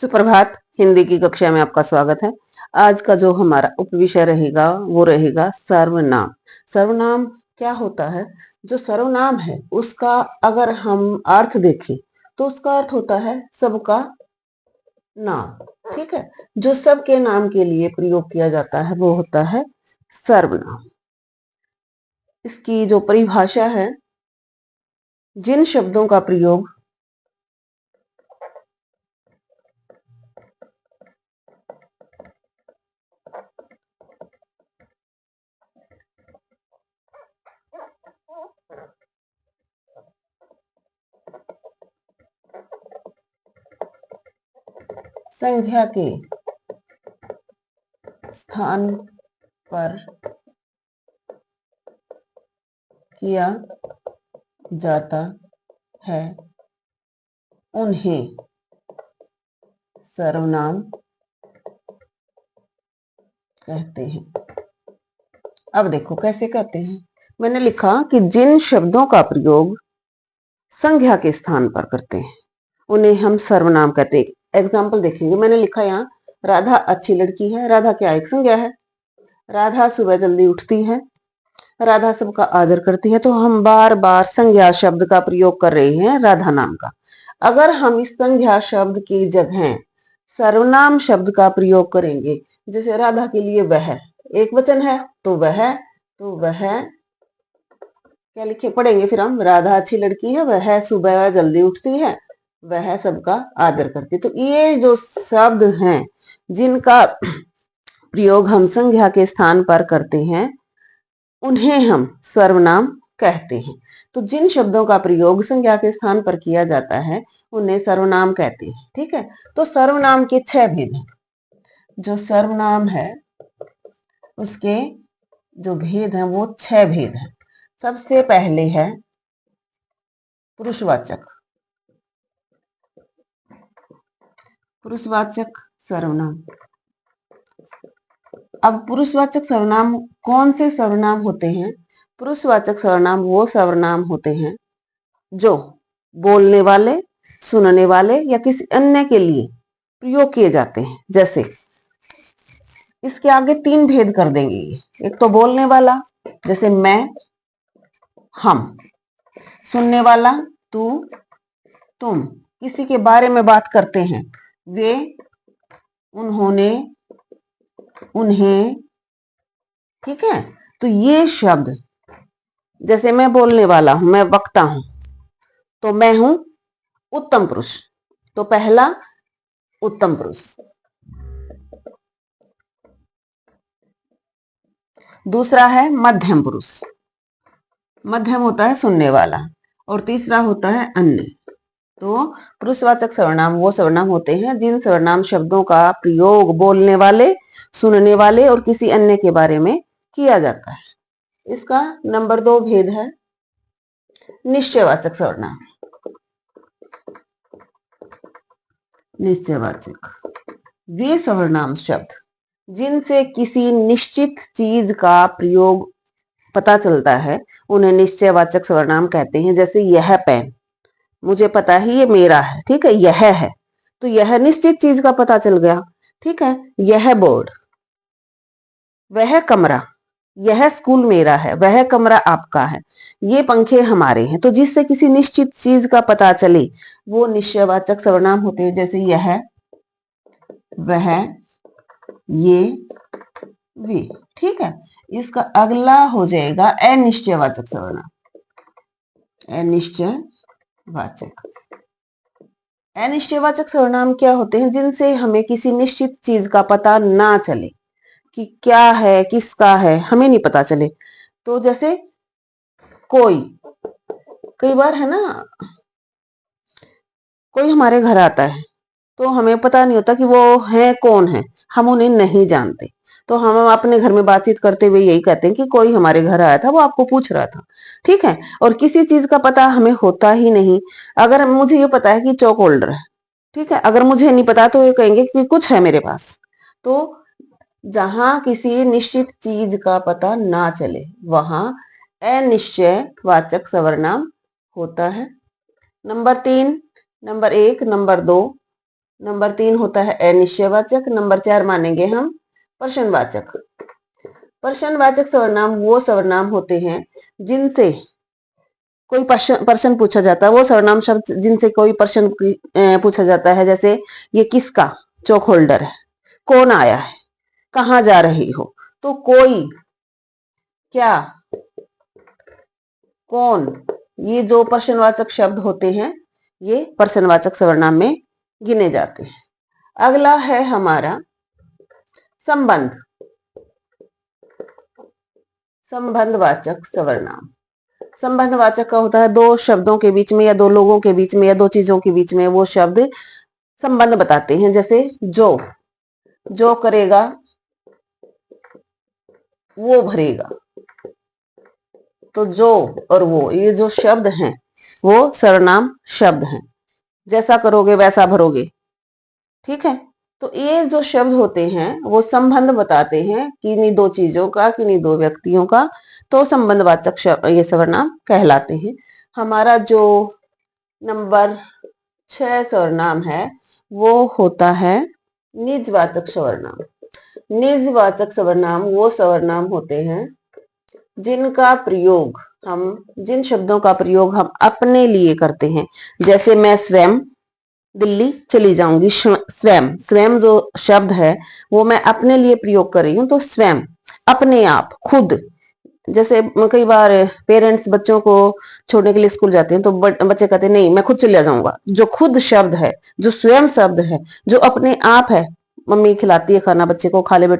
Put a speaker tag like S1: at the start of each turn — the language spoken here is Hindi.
S1: सुप्रभात। हिंदी की कक्षा में आपका स्वागत है। आज का जो हमारा उपविषय रहेगा वो रहेगा सर्वनाम। सर्वनाम क्या होता है? जो सर्वनाम है उसका अगर हम अर्थ देखें तो उसका अर्थ होता है सबका नाम। ठीक है, जो सबके नाम के लिए प्रयोग किया जाता है वो होता है सर्वनाम। इसकी जो परिभाषा है, जिन शब्दों का प्रयोग संख्या के स्थान पर किया जाता है उन्हें सर्वनाम कहते हैं। अब देखो कैसे कहते हैं। मैंने लिखा कि जिन शब्दों का प्रयोग संज्ञा के स्थान पर करते हैं उन्हें हम सर्वनाम कहते हैं। एग्जाम्पल देखेंगे। मैंने लिखा यहाँ राधा अच्छी लड़की है। राधा क्या एक संज्ञा है। राधा सुबह जल्दी उठती है। राधा सबका आदर करती है। तो हम बार बार संज्ञा शब्द का प्रयोग कर रहे हैं राधा नाम का। अगर हम इस संज्ञा शब्द की जगह सर्वनाम शब्द का प्रयोग करेंगे, जैसे राधा के लिए वह एक वचन है तो वह क्या लिखे पढ़ेंगे फिर हम, राधा अच्छी लड़की है, वह सुबह जल्दी उठती है, वह सबका आदर करती है। तो ये जो शब्द हैं जिनका प्रयोग हम संज्ञा के स्थान पर करते हैं उन्हें हम सर्वनाम कहते हैं। तो जिन शब्दों का प्रयोग संज्ञा के स्थान पर किया जाता है उन्हें सर्वनाम कहते हैं। ठीक है, तो सर्वनाम के 6 भेद हैं। जो सर्वनाम है उसके जो भेद हैं वो 6 भेद हैं। सबसे पहले है पुरुषवाचक। पुरुषवाचक सर्वनाम। अब पुरुषवाचक सर्वनाम कौन से सर्वनाम होते हैं? पुरुषवाचक सर्वनाम वो सर्वनाम होते हैं जो बोलने वाले, सुनने वाले या किसी अन्य के लिए प्रयोग किए जाते हैं। जैसे इसके आगे 3 भेद कर देंगे। एक तो बोलने वाला, जैसे मैं, हम। सुनने वाला, तू, तुम। किसी के बारे में बात करते हैं, वे, उन्होंने, उन्हें। ठीक है, तो ये शब्द, जैसे मैं बोलने वाला हूं, मैं वक्ता हूं, तो मैं हूं उत्तम पुरुष। तो पहला उत्तम पुरुष। दूसरा है मध्यम पुरुष। मध्यम होता है सुनने वाला। और तीसरा होता है अन्य। तो पुरुषवाचक सर्वनाम वो सर्वनाम होते हैं जिन सर्वनाम शब्दों का प्रयोग बोलने वाले, सुनने वाले और किसी अन्य के बारे में किया जाता है। इसका नंबर 2 भेद है निश्चयवाचक सर्वनाम। निश्चयवाचक वे सर्वनाम शब्द जिनसे किसी निश्चित चीज का प्रयोग पता चलता है उन्हें निश्चयवाचक सर्वनाम कहते हैं। जैसे यह पेन, मुझे पता ही ये मेरा है। ठीक है, यह है तो यह निश्चित चीज का पता चल गया। ठीक है, यह बोर्ड, वह कमरा, यह स्कूल मेरा है, वह कमरा आपका है, ये पंखे हमारे हैं। तो जिससे किसी निश्चित चीज का पता चले वो निश्चयवाचक सर्वनाम होते हैं। जैसे यह, वह, ये, वे। ठीक है, इसका अगला हो जाएगा अनिश्चयवाचक सर्वनाम। अनिश्चयवाचक अनिश्चयवाचक सर्वनाम क्या होते हैं? जिनसे हमें किसी निश्चित चीज का पता ना चले कि क्या है, किसका है, हमें नहीं पता चले। तो जैसे कोई, कई बार है ना, कोई हमारे घर आता है तो हमें पता नहीं होता कि वो है कौन है, हम उन्हें नहीं जानते। तो हम अपने घर में बातचीत करते हुए यही कहते हैं कि कोई हमारे घर आया था, वो आपको पूछ रहा था। ठीक है, और किसी चीज का पता हमें होता ही नहीं। अगर मुझे ये पता है कि चौक होल्डर है, ठीक है, अगर मुझे नहीं पता तो ये कहेंगे कि कुछ है मेरे पास। तो जहां किसी निश्चित चीज का पता ना चले वहां अनिश्चयवाचक सर्वनाम होता है। नंबर 3, नंबर 1, नंबर 2 नंबर 3 होता है अनिश्चयवाचक। नंबर 4 मानेंगे हम प्रश्नवाचक। प्रश्नवाचक सर्वनाम वो सर्वनाम होते हैं जिनसे कोई प्रश्न पूछा जाता है, वो सर्वनाम शब्द जिनसे कोई प्रश्न पूछा जाता है। जैसे ये किसका चौक होल्डर है, कौन आया है, कहाँ जा रही हो। तो कोई, क्या, कौन, ये जो प्रश्नवाचक शब्द होते हैं ये प्रश्नवाचक सर्वनाम में गिने जाते हैं। अगला है हमारा संबंध। संबंधवाचक सर्वनाम। संबंधवाचक का होता है दो शब्दों के बीच में या दो लोगों के बीच में या दो चीजों के बीच में वो शब्द संबंध बताते हैं। जैसे जो करेगा वो भरेगा। तो जो और वो, ये जो शब्द हैं वो सर्वनाम शब्द हैं। जैसा करोगे वैसा भरोगे, ठीक है। तो ये जो शब्द होते हैं वो संबंध बताते हैं किन्हीं दो चीजों का, किन्हीं दो व्यक्तियों का। तो संबंधवाचक शब्द ये सर्वनाम कहलाते हैं। हमारा जो नंबर 6 सर्वनाम है वो होता है निजवाचक सर्वनाम। निजवाचक सर्वनाम वो सर्वनाम होते हैं जिनका प्रयोग जिन शब्दों का प्रयोग हम अपने लिए करते हैं। जैसे मैं स्वयं दिल्ली चली जाऊंगी। स्वयं, स्वयं जो शब्द है वो मैं अपने लिए प्रयोग कर रही हूं। तो स्वयं, अपने आप, खुद। जैसे कई बार पेरेंट्स बच्चों को छोड़ने के लिए स्कूल जाते हैं तो बच्चे कहते हैं नहीं मैं खुद चला जाऊंगा। जो खुद शब्द है, जो स्वयं शब्द है, जो अपने आप है, मम्मी खिलाती है खाना बच्चे को, खा ले बेटा।